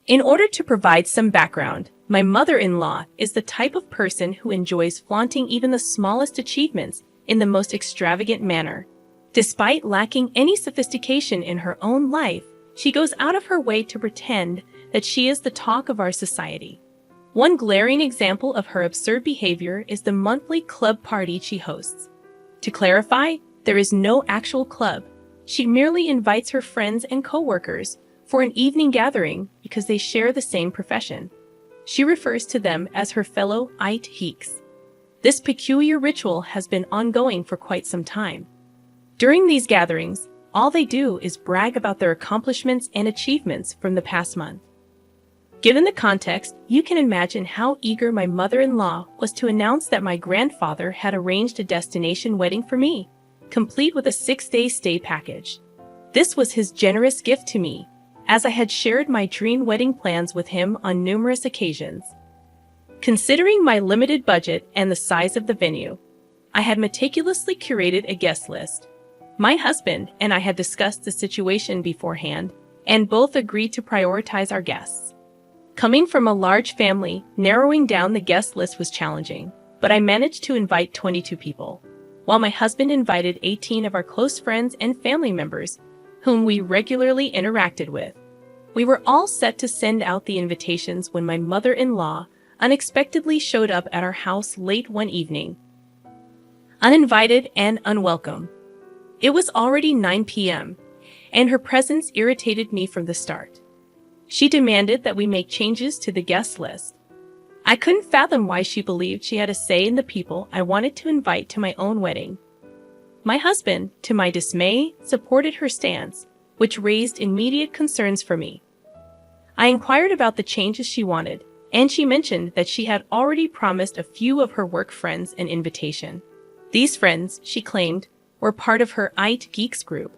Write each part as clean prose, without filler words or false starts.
In order to provide some background, my mother-in-law is the type of person who enjoys flaunting even the smallest achievements in the most extravagant manner. Despite lacking any sophistication in her own life, she goes out of her way to pretend that she is the talk of our society. One glaring example of her absurd behavior is the monthly club party she hosts. To clarify, there is no actual club. She merely invites her friends and coworkers for an evening gathering because they share the same profession. She refers to them as her fellow IT geeks. This peculiar ritual has been ongoing for quite some time. During these gatherings, all they do is brag about their accomplishments and achievements from the past month. Given the context, you can imagine how eager my mother-in-law was to announce that my grandfather had arranged a destination wedding for me, complete with a 6-day stay package. This was his generous gift to me, as I had shared my dream wedding plans with him on numerous occasions. Considering my limited budget and the size of the venue, I had meticulously curated a guest list. My husband and I had discussed the situation beforehand, and both agreed to prioritize our guests. Coming from a large family, narrowing down the guest list was challenging, but I managed to invite 22 people, while my husband invited 18 of our close friends and family members, whom we regularly interacted with. We were all set to send out the invitations when my mother-in-law unexpectedly showed up at our house late one evening, uninvited and unwelcome. It was already 9 p.m., and her presence irritated me from the start. She demanded that we make changes to the guest list. I couldn't fathom why she believed she had a say in the people I wanted to invite to my own wedding. My husband, to my dismay, supported her stance, which raised immediate concerns for me. I inquired about the changes she wanted, and she mentioned that she had already promised a few of her work friends an invitation. These friends, she claimed, were part of her IT Geeks group.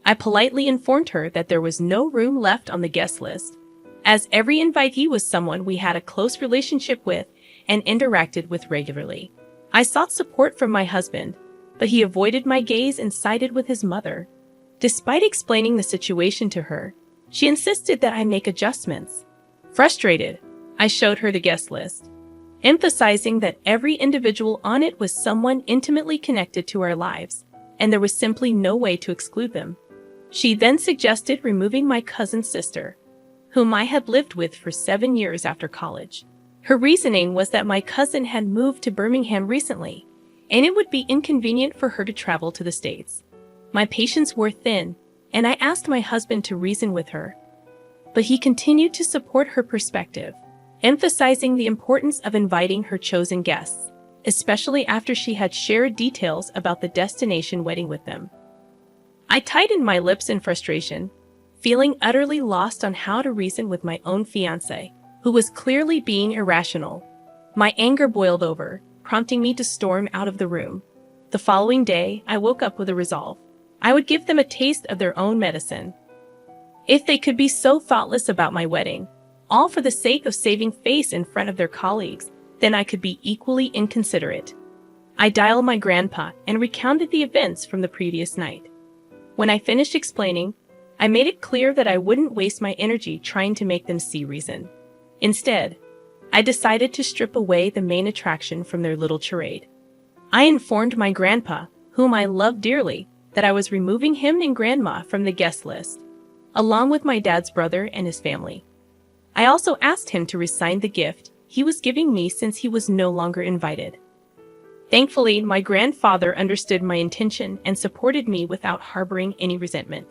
I politely informed her that there was no room left on the guest list, as every invitee was someone we had a close relationship with and interacted with regularly. I sought support from my husband, but he avoided my gaze and sided with his mother. Despite explaining the situation to her, she insisted that I make adjustments. Frustrated, I showed her the guest list, emphasizing that every individual on it was someone intimately connected to our lives, and there was simply no way to exclude them. She then suggested removing my cousin's sister, whom I had lived with for 7 years after college. Her reasoning was that my cousin had moved to Birmingham recently, and it would be inconvenient for her to travel to the States. My patience wore thin, and I asked my husband to reason with her, but he continued to support her perspective, emphasizing the importance of inviting her chosen guests, especially after she had shared details about the destination wedding with them. I tightened my lips in frustration, feeling utterly lost on how to reason with my own fiancé, who was clearly being irrational. My anger boiled over, prompting me to storm out of the room. The following day, I woke up with a resolve. I would give them a taste of their own medicine. If they could be so thoughtless about my wedding, all for the sake of saving face in front of their colleagues, then I could be equally inconsiderate. I dialed my grandpa and recounted the events from the previous night. When I finished explaining, I made it clear that I wouldn't waste my energy trying to make them see reason. Instead, I decided to strip away the main attraction from their little charade. I informed my grandpa, whom I loved dearly, that I was removing him and grandma from the guest list, along with my dad's brother and his family. I also asked him to resign the gift he was giving me since he was no longer invited. Thankfully, my grandfather understood my intention and supported me without harboring any resentment.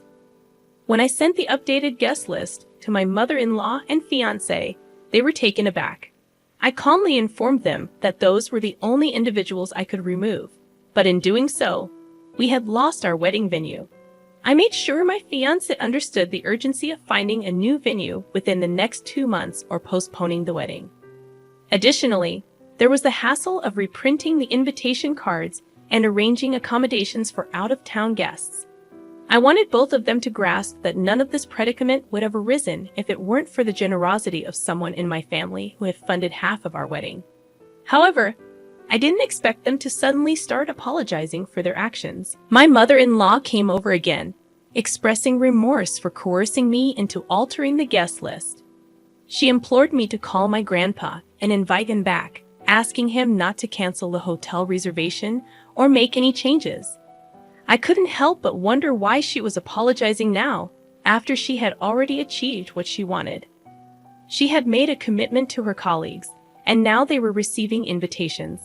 When I sent the updated guest list to my mother-in-law and fiancé, they were taken aback. I calmly informed them that those were the only individuals I could remove, but in doing so, we had lost our wedding venue. I made sure my fiancé understood the urgency of finding a new venue within the next 2 months or postponing the wedding. Additionally, there was the hassle of reprinting the invitation cards and arranging accommodations for out-of-town guests. I wanted both of them to grasp that none of this predicament would have arisen if it weren't for the generosity of someone in my family who had funded half of our wedding. However, I didn't expect them to suddenly start apologizing for their actions. My mother-in-law came over again, expressing remorse for coercing me into altering the guest list. She implored me to call my grandpa and invite him back, asking him not to cancel the hotel reservation or make any changes. I couldn't help but wonder why she was apologizing now, after she had already achieved what she wanted. She had made a commitment to her colleagues, and now they were receiving invitations.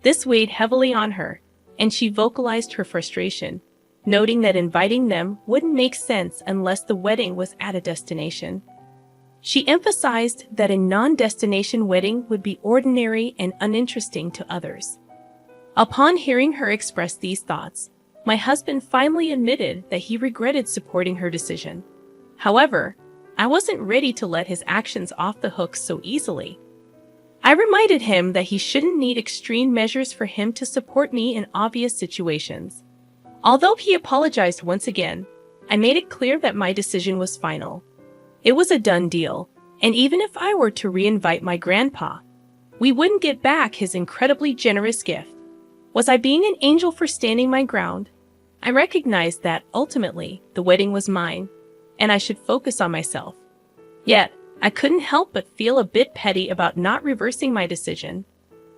This weighed heavily on her, and she vocalized her frustration, noting that inviting them wouldn't make sense unless the wedding was at a destination. She emphasized that a non-destination wedding would be ordinary and uninteresting to others. Upon hearing her express these thoughts, my husband finally admitted that he regretted supporting her decision. However, I wasn't ready to let his actions off the hook so easily. I reminded him that he shouldn't need extreme measures for him to support me in obvious situations. Although he apologized once again, I made it clear that my decision was final. It was a done deal, and even if I were to re-invite my grandpa, we wouldn't get back his incredibly generous gift. Was I being an angel for standing my ground? I recognized that, ultimately, the wedding was mine, and I should focus on myself. Yet, I couldn't help but feel a bit petty about not reversing my decision.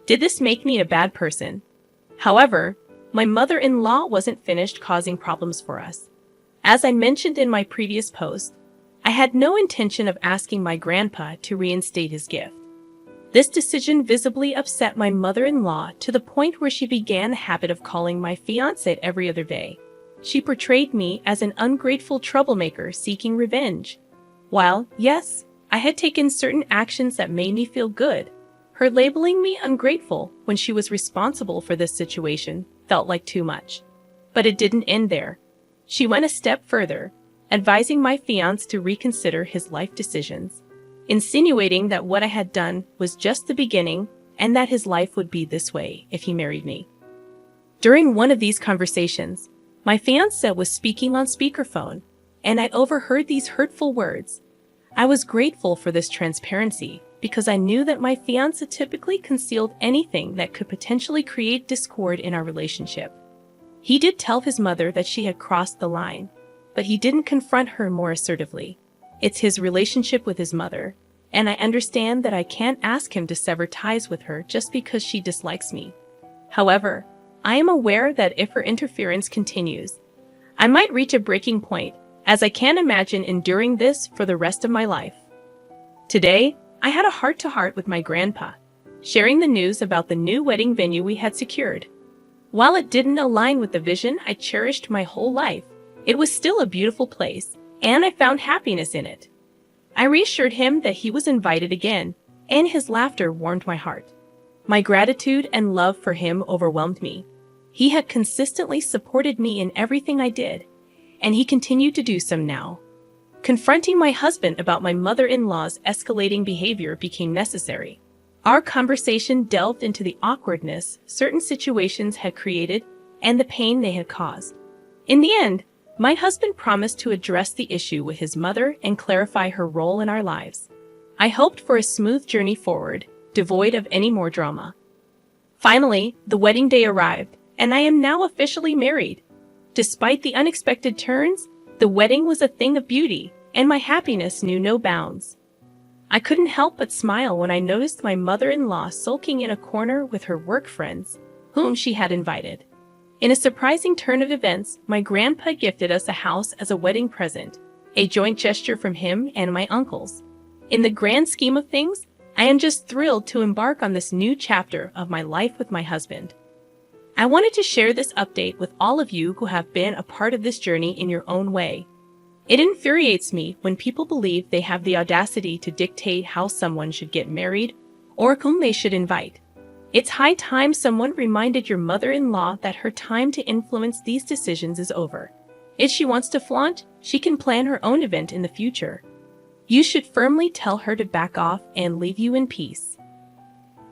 Did this make me a bad person? However, my mother-in-law wasn't finished causing problems for us. As I mentioned in my previous post, I had no intention of asking my grandpa to reinstate his gift. This decision visibly upset my mother-in-law to the point where she began the habit of calling my fiancé every other day. She portrayed me as an ungrateful troublemaker seeking revenge. While, yes, I had taken certain actions that made me feel good, her labeling me ungrateful when she was responsible for this situation felt like too much. But it didn't end there. She went a step further, advising my fiancé to reconsider his life decisions, insinuating that what I had done was just the beginning and that his life would be this way if he married me. During one of these conversations, my fiancé was speaking on speakerphone, and I overheard these hurtful words. I was grateful for this transparency because I knew that my fiancé typically concealed anything that could potentially create discord in our relationship. He did tell his mother that she had crossed the line, but he didn't confront her more assertively. It's his relationship with his mother, and I understand that I can't ask him to sever ties with her just because she dislikes me. However, I am aware that if her interference continues, I might reach a breaking point, as I can't imagine enduring this for the rest of my life. Today, I had a heart-to-heart with my grandpa, sharing the news about the new wedding venue we had secured. While it didn't align with the vision I cherished my whole life, it was still a beautiful place, and I found happiness in it. I reassured him that he was invited again, and his laughter warmed my heart. My gratitude and love for him overwhelmed me. He had consistently supported me in everything I did, and he continued to do so now. Confronting my husband about my mother-in-law's escalating behavior became necessary. Our conversation delved into the awkwardness certain situations had created and the pain they had caused. In the end, my husband promised to address the issue with his mother and clarify her role in our lives. I hoped for a smooth journey forward, devoid of any more drama. Finally, the wedding day arrived, and I am now officially married. Despite the unexpected turns, the wedding was a thing of beauty, and my happiness knew no bounds. I couldn't help but smile when I noticed my mother-in-law sulking in a corner with her work friends, whom she had invited. In a surprising turn of events, my grandpa gifted us a house as a wedding present, a joint gesture from him and my uncles. In the grand scheme of things, I am just thrilled to embark on this new chapter of my life with my husband. I wanted to share this update with all of you who have been a part of this journey in your own way. It infuriates me when people believe they have the audacity to dictate how someone should get married or whom they should invite. It's high time someone reminded your mother-in-law that her time to influence these decisions is over. If she wants to flaunt, she can plan her own event in the future. You should firmly tell her to back off and leave you in peace.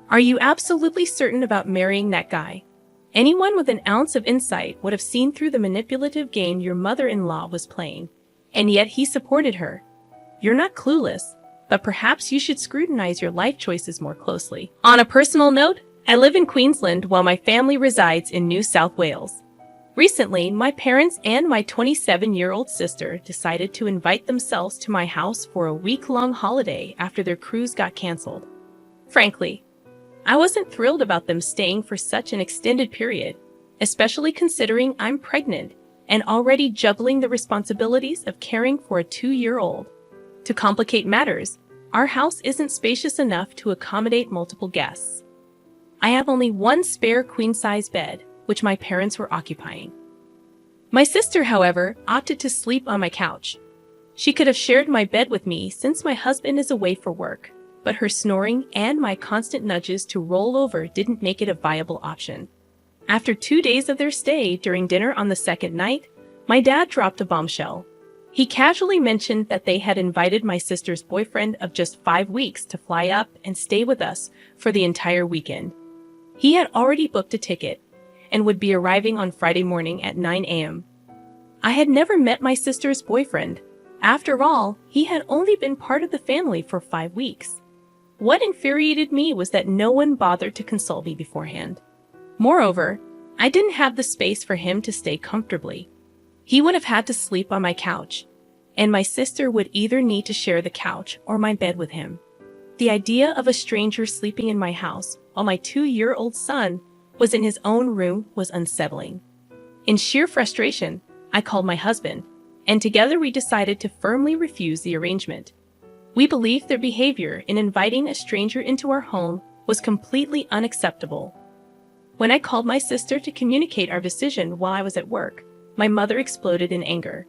Are you absolutely certain about marrying that guy? Anyone with an ounce of insight would have seen through the manipulative game your mother-in-law was playing, and yet he supported her. You're not clueless, but perhaps you should scrutinize your life choices more closely. On a personal note, I live in Queensland while my family resides in New South Wales. Recently, my parents and my 27-year-old sister decided to invite themselves to my house for a week-long holiday after their cruise got canceled. Frankly, I wasn't thrilled about them staying for such an extended period, especially considering I'm pregnant and already juggling the responsibilities of caring for a 2-year-old. To complicate matters, our house isn't spacious enough to accommodate multiple guests. I have only one spare queen-size bed, which my parents were occupying. My sister, however, opted to sleep on my couch. She could have shared my bed with me since my husband is away for work, but her snoring and my constant nudges to roll over didn't make it a viable option. After 2 days of their stay, during dinner on the second night, my dad dropped a bombshell. He casually mentioned that they had invited my sister's boyfriend of just 5 weeks to fly up and stay with us for the entire weekend. He had already booked a ticket and would be arriving on Friday morning at 9 a.m. I had never met my sister's boyfriend. After all, he had only been part of the family for 5 weeks. What infuriated me was that no one bothered to consult me beforehand. Moreover, I didn't have the space for him to stay comfortably. He would have had to sleep on my couch, and my sister would either need to share the couch or my bed with him. The idea of a stranger sleeping in my house while my 2-year-old son was in his own room was unsettling. In sheer frustration, I called my husband, and together we decided to firmly refuse the arrangement. We believed their behavior in inviting a stranger into our home was completely unacceptable. When I called my sister to communicate our decision while I was at work, my mother exploded in anger.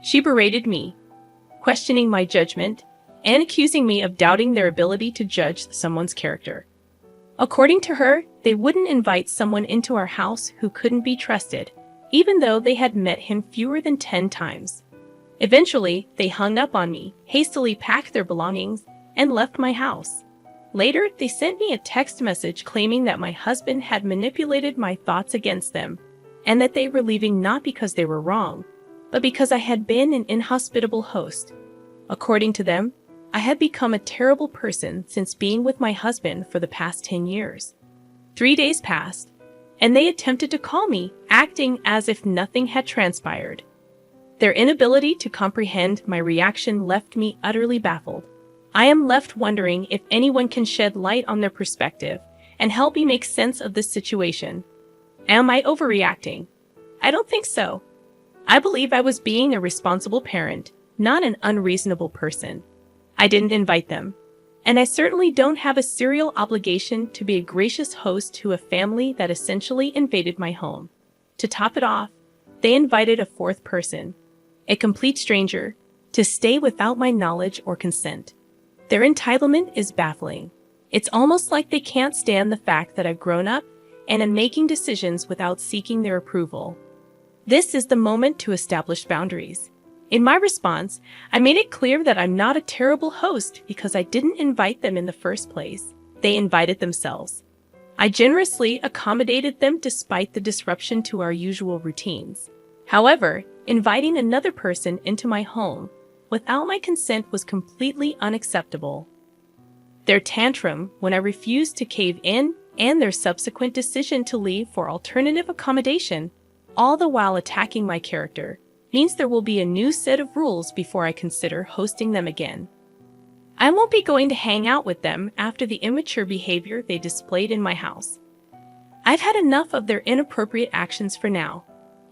She berated me, questioning my judgment and accusing me of doubting their ability to judge someone's character. According to her, they wouldn't invite someone into our house who couldn't be trusted, even though they had met him fewer than 10 times. Eventually, they hung up on me, hastily packed their belongings, and left my house. Later, they sent me a text message claiming that my husband had manipulated my thoughts against them, and that they were leaving not because they were wrong, but because I had been an inhospitable host. According to them, I had become a terrible person since being with my husband for the past 10 years. 3 days passed, and they attempted to call me, acting as if nothing had transpired. Their inability to comprehend my reaction left me utterly baffled. I am left wondering if anyone can shed light on their perspective and help me make sense of this situation. Am I overreacting? I don't think so. I believe I was being a responsible parent, not an unreasonable person. I didn't invite them, and I certainly don't have a serial obligation to be a gracious host to a family that essentially invaded my home. To top it off, they invited a 4th person, a complete stranger, to stay without my knowledge or consent. Their entitlement is baffling. It's almost like they can't stand the fact that I've grown up and am making decisions without seeking their approval. This is the moment to establish boundaries. In my response, I made it clear that I'm not a terrible host because I didn't invite them in the first place. They invited themselves. I generously accommodated them despite the disruption to our usual routines. However, inviting another person into my home without my consent was completely unacceptable. Their tantrum when I refused to cave in and their subsequent decision to leave for alternative accommodation, all the while attacking my character, means there will be a new set of rules before I consider hosting them again. I won't be going to hang out with them after the immature behavior they displayed in my house. I've had enough of their inappropriate actions for now,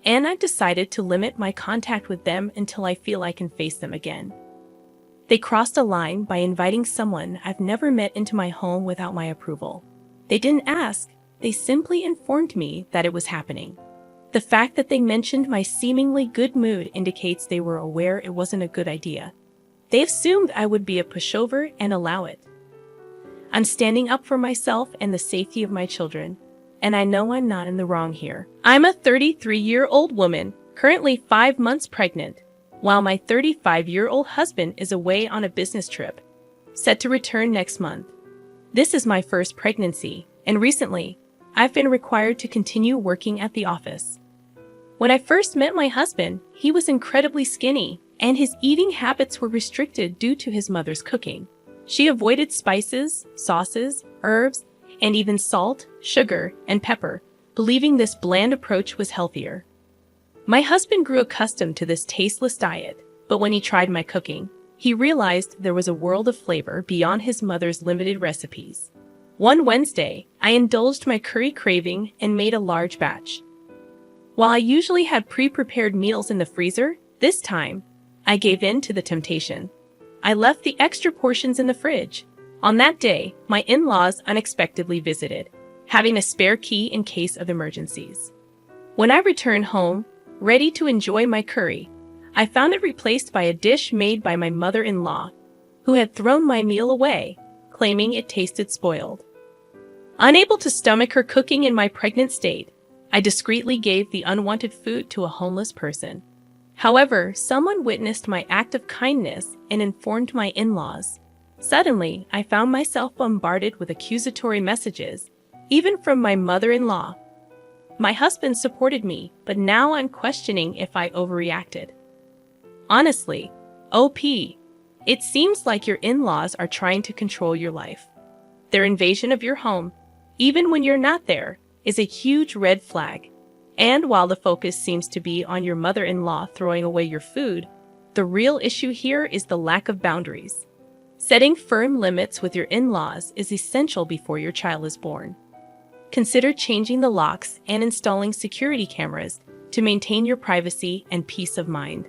and I've decided to limit my contact with them until I feel I can face them again. They crossed a line by inviting someone I've never met into my home without my approval. They didn't ask, they simply informed me that it was happening. The fact that they mentioned my seemingly good mood indicates they were aware it wasn't a good idea. They assumed I would be a pushover and allow it. I'm standing up for myself and the safety of my children, and I know I'm not in the wrong here. I'm a 33-year-old woman, currently 5 months pregnant, while my 35-year-old husband is away on a business trip, set to return next month. This is my first pregnancy, and recently, I've been required to continue working at the office. When I first met my husband, he was incredibly skinny, and his eating habits were restricted due to his mother's cooking. She avoided spices, sauces, herbs, and even salt, sugar, and pepper, believing this bland approach was healthier. My husband grew accustomed to this tasteless diet, but when he tried my cooking, he realized there was a world of flavor beyond his mother's limited recipes. One Wednesday, I indulged my curry craving and made a large batch. While I usually had pre-prepared meals in the freezer, this time, I gave in to the temptation. I left the extra portions in the fridge. On that day, my in-laws unexpectedly visited, having a spare key in case of emergencies. When I returned home, ready to enjoy my curry, I found it replaced by a dish made by my mother-in-law, who had thrown my meal away, claiming it tasted spoiled. Unable to stomach her cooking in my pregnant state, I discreetly gave the unwanted food to a homeless person. However, someone witnessed my act of kindness and informed my in-laws. Suddenly, I found myself bombarded with accusatory messages, even from my mother-in-law. My husband supported me, but now I'm questioning if I overreacted. Honestly, OP, it seems like your in-laws are trying to control your life. Their invasion of your home, even when you're not there, is a huge red flag. And while the focus seems to be on your mother-in-law throwing away your food, the real issue here is the lack of boundaries. Setting firm limits with your in-laws is essential before your child is born. Consider changing the locks and installing security cameras to maintain your privacy and peace of mind.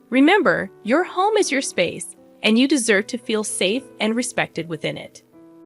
Remember, your home is your space, and you deserve to feel safe and respected within it.